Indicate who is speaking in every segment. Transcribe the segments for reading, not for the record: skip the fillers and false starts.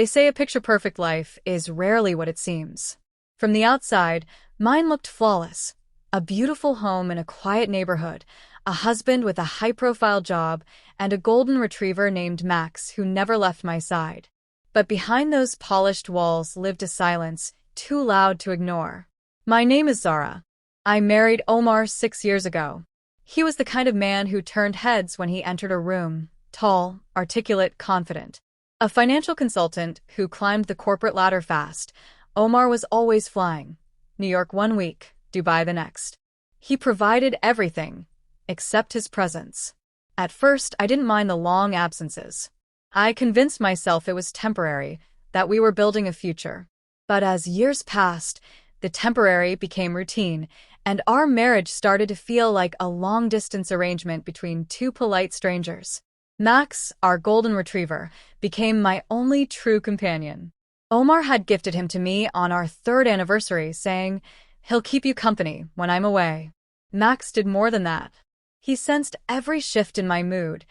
Speaker 1: They say a picture-perfect life is rarely what it seems. From the outside, mine looked flawless. A beautiful home in a quiet neighborhood, a husband with a high-profile job, and a golden retriever named Max who never left my side. But behind those polished walls lived a silence too loud to ignore. My name is Zara. I married Omar 6 years ago. He was the kind of man who turned heads when he entered a room, tall, articulate, confident. A financial consultant who climbed the corporate ladder fast, Omar was always flying. New York 1 week, Dubai the next. He provided everything, except his presence. At first, I didn't mind the long absences. I convinced myself it was temporary, that we were building a future. But as years passed, the temporary became routine, and our marriage started to feel like a long-distance arrangement between two polite strangers. Max, our golden retriever, became my only true companion. Omar had gifted him to me on our 3rd anniversary, saying, "He'll keep you company when I'm away." Max did more than that. He sensed every shift in my mood,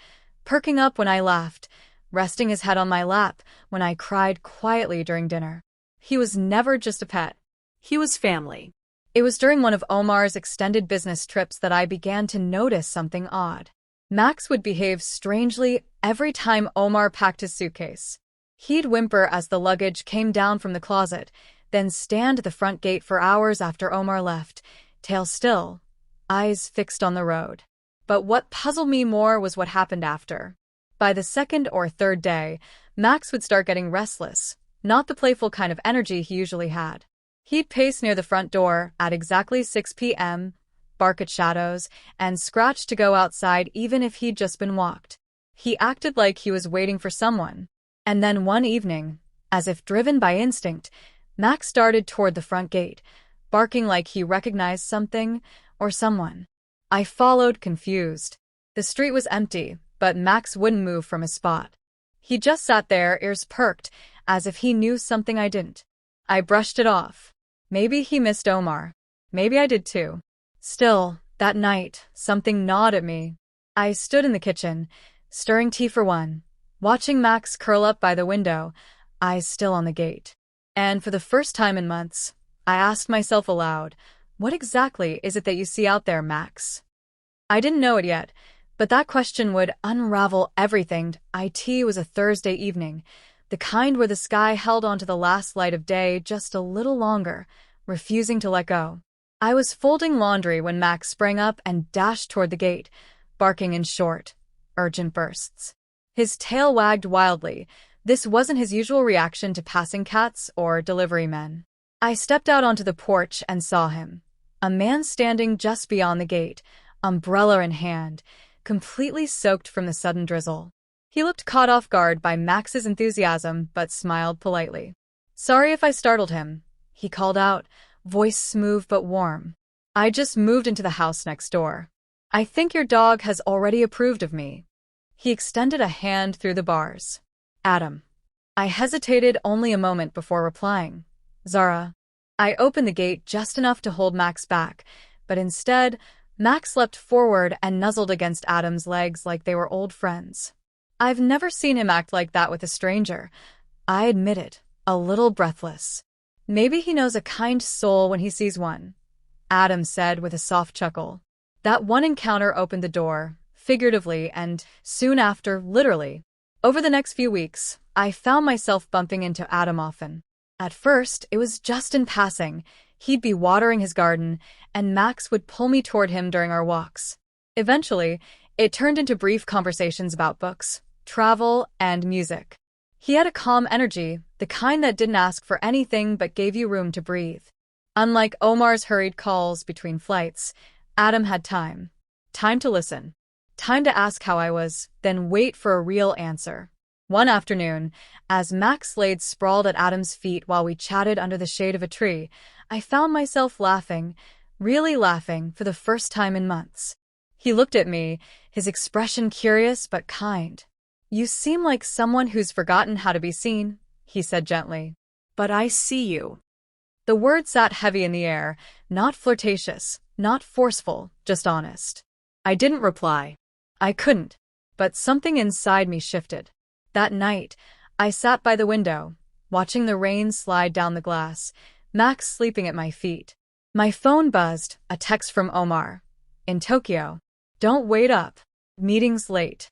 Speaker 1: perking up when I laughed, resting his head on my lap when I cried quietly during dinner. He was never just a pet. He was family. It was during one of Omar's extended business trips that I began to notice something odd. Max would behave strangely every time Omar packed his suitcase. He'd whimper as the luggage came down from the closet, then stand at the front gate for hours after Omar left, tail still, eyes fixed on the road. But what puzzled me more was what happened after. By the 2nd or 3rd day, Max would start getting restless, not the playful kind of energy he usually had. He'd pace near the front door at exactly 6 p.m., bark at shadows, and scratch to go outside even if he'd just been walked. He acted like he was waiting for someone. And then one evening, as if driven by instinct, Max darted toward the front gate, barking like he recognized something or someone. I followed, confused. The street was empty, but Max wouldn't move from his spot. He just sat there, ears perked, as if he knew something I didn't. I brushed it off. Maybe he missed Omar. Maybe I did too. Still, that night, something gnawed at me. I stood in the kitchen, stirring tea for one, watching Max curl up by the window, eyes still on the gate. And for the first time in months, I asked myself aloud, what exactly is it that you see out there, Max? I didn't know it yet, but that question would unravel everything. It was a Thursday evening, the kind where the sky held onto the last light of day just a little longer, refusing to let go. I was folding laundry when Max sprang up and dashed toward the gate, barking in short, urgent bursts. His tail wagged wildly. This wasn't his usual reaction to passing cats or delivery men. I stepped out onto the porch and saw him. A man standing just beyond the gate, umbrella in hand, completely soaked from the sudden drizzle. He looked caught off guard by Max's enthusiasm, but smiled politely. "Sorry if I startled him," he called out, voice smooth but warm. "I just moved into the house next door. I think your dog has already approved of me." He extended a hand through the bars. "Adam." I hesitated only a moment before replying. "Zara." I opened the gate just enough to hold Max back, but instead, Max leapt forward and nuzzled against Adam's legs like they were old friends. I've never seen him act like that with a stranger. I admitted, a little breathless. "Maybe he knows a kind soul when he sees one," Adam said with a soft chuckle. That one encounter opened the door, figuratively and, soon after, literally. Over the next few weeks, I found myself bumping into Adam often. At first, it was just in passing. He'd be watering his garden, and Max would pull me toward him during our walks. Eventually, it turned into brief conversations about books, travel, and music. He had a calm energy, the kind that didn't ask for anything but gave you room to breathe. Unlike Omar's hurried calls between flights, Adam had time. Time to listen. Time to ask how I was, then wait for a real answer. One afternoon, as Max laid sprawled at Adam's feet while we chatted under the shade of a tree, I found myself laughing, really laughing, for the first time in months. He looked at me, his expression curious but kind. "You seem like someone who's forgotten how to be seen," he said gently. "But I see you." The word sat heavy in the air, not flirtatious, not forceful, just honest. I didn't reply. I couldn't. But something inside me shifted. That night, I sat by the window, watching the rain slide down the glass, Max sleeping at my feet. My phone buzzed, a text from Omar. In Tokyo. Don't wait up. Meeting's late.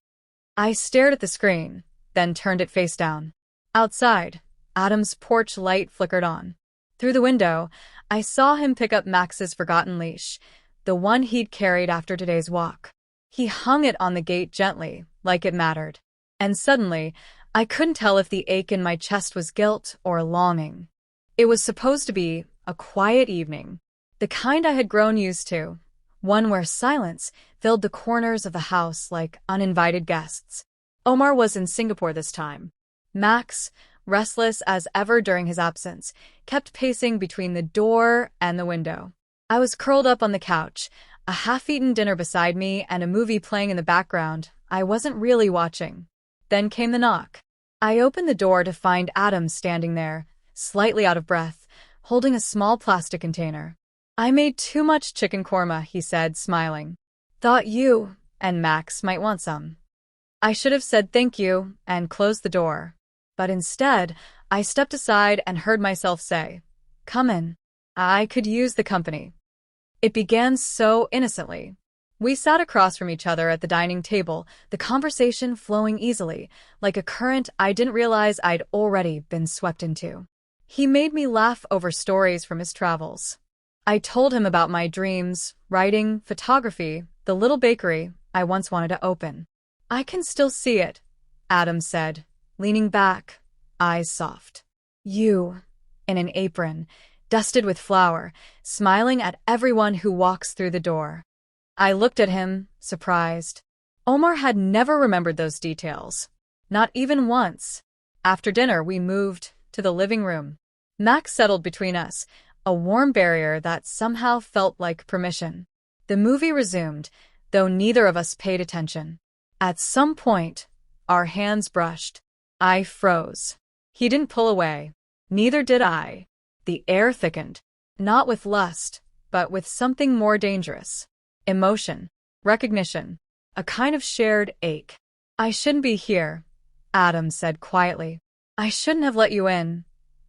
Speaker 1: I stared at the screen, then turned it face down. Outside, Adam's porch light flickered on. Through the window, I saw him pick up Max's forgotten leash, the one he'd carried after today's walk. He hung it on the gate gently, like it mattered. And suddenly, I couldn't tell if the ache in my chest was guilt or longing. It was supposed to be a quiet evening, the kind I had grown used to, one where silence filled the corners of the house like uninvited guests. Omar was in Singapore this time. Max, restless as ever during his absence, kept pacing between the door and the window. I was curled up on the couch, a half-eaten dinner beside me and a movie playing in the background I wasn't really watching. Then came the knock. I opened the door to find Adam standing there, slightly out of breath, holding a small plastic container. I made too much chicken korma, he said, smiling. Thought you and Max might want some. I should have said thank you and closed the door. But instead, I stepped aside and heard myself say, "Come in. I could use the company." It began so innocently. We sat across from each other at the dining table, the conversation flowing easily, like a current I didn't realize I'd already been swept into. He made me laugh over stories from his travels. I told him about my dreams, writing, photography, the little bakery I once wanted to open. "I can still see it," Adam said, leaning back, eyes soft. "You, in an apron, dusted with flour, smiling at everyone who walks through the door." I looked at him, surprised. Omar had never remembered those details. Not even once. After dinner, we moved to the living room. Max settled between us, a warm barrier that somehow felt like permission. The movie resumed, though neither of us paid attention. At some point, our hands brushed. I froze. He didn't pull away. Neither did I. The air thickened, not with lust, but with something more dangerous. Emotion, recognition, a kind of shared ache. "I shouldn't be here," Adam said quietly. "I shouldn't have let you in,"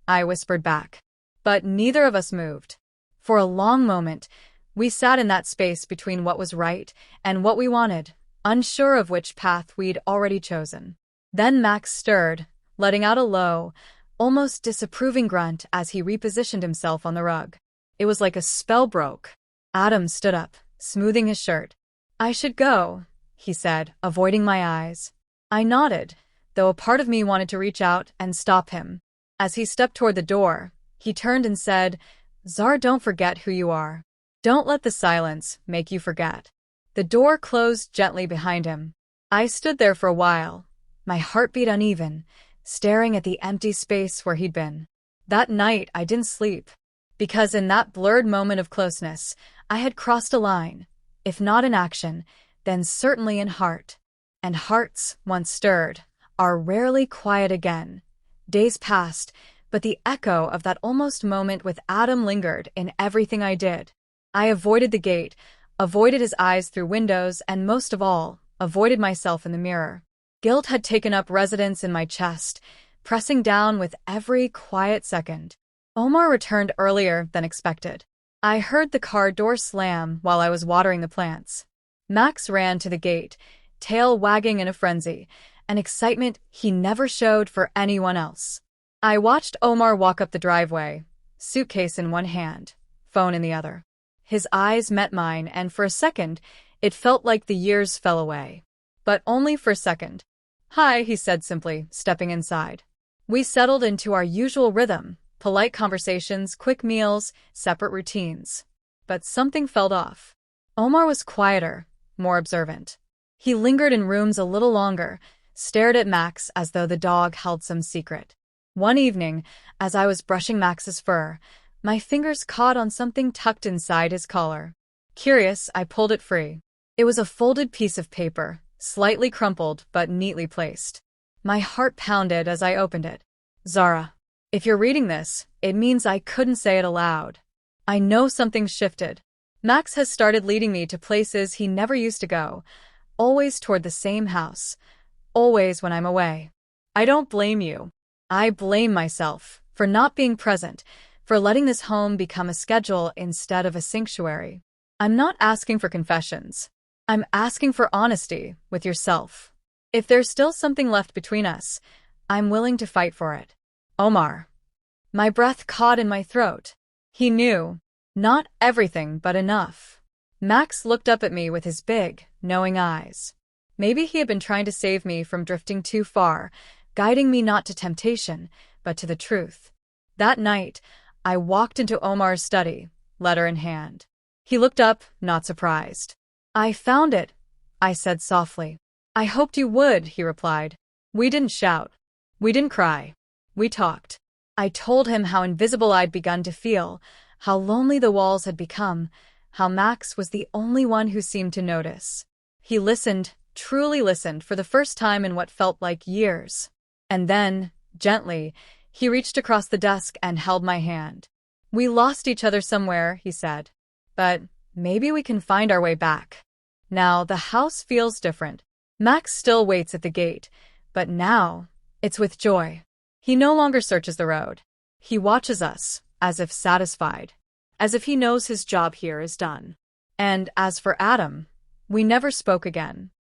Speaker 1: I whispered back. But neither of us moved. For a long moment, we sat in that space between what was right and what we wanted, unsure of which path we'd already chosen. Then Max stirred, letting out a low, almost disapproving grunt as he repositioned himself on the rug. It was like a spell broke. Adam stood up, smoothing his shirt. "I should go," he said, avoiding my eyes. I nodded, though a part of me wanted to reach out and stop him. As he stepped toward the door, he turned and said, "Zara, don't forget who you are. Don't let the silence make you forget." The door closed gently behind him. I stood there for a while, my heartbeat uneven, staring at the empty space where he'd been. That night, I didn't sleep, because in that blurred moment of closeness, I had crossed a line, if not in action, then certainly in heart. And hearts, once stirred, are rarely quiet again. Days passed, but the echo of that almost moment with Adam lingered in everything I did. I avoided the gate, avoided his eyes through windows, and most of all, avoided myself in the mirror. Guilt had taken up residence in my chest, pressing down with every quiet second. Omar returned earlier than expected. I heard the car door slam while I was watering the plants. Max ran to the gate, tail wagging in a frenzy, an excitement he never showed for anyone else. I watched Omar walk up the driveway, suitcase in one hand, phone in the other. His eyes met mine, and for a second, it felt like the years fell away. But only for a second. "Hi," he said simply, stepping inside. We settled into our usual rhythm, polite conversations, quick meals, separate routines. But something felt off. Omar was quieter, more observant. He lingered in rooms a little longer, stared at Max as though the dog held some secret. One evening, as I was brushing Max's fur, my fingers caught on something tucked inside his collar. Curious, I pulled it free. It was a folded piece of paper, slightly crumpled but neatly placed. My heart pounded as I opened it. "Zara, if you're reading this, it means I couldn't say it aloud. I know something's shifted. Max has started leading me to places he never used to go, always toward the same house, always when I'm away. I don't blame you. I blame myself for not being present, for letting this home become a schedule instead of a sanctuary. I'm not asking for confessions. I'm asking for honesty with yourself. If there's still something left between us, I'm willing to fight for it. Omar. My breath caught in my throat. He knew. Not everything, but enough. Max looked up at me with his big, knowing eyes. Maybe he had been trying to save me from drifting too far, guiding me not to temptation, but to the truth. That night, I walked into Omar's study, letter in hand. He looked up, not surprised. I found it, I said softly. I hoped you would, he replied. We didn't shout. We didn't cry. We talked. I told him how invisible I'd begun to feel, how lonely the walls had become, how Max was the only one who seemed to notice. He listened, truly listened, for the first time in what felt like years. And then, gently, he reached across the desk and held my hand. We lost each other somewhere, he said. But maybe we can find our way back. Now the house feels different. Max still waits at the gate, but now it's with joy. He no longer searches the road. He watches us, as if satisfied, as if he knows his job here is done. And as for Adam, we never spoke again.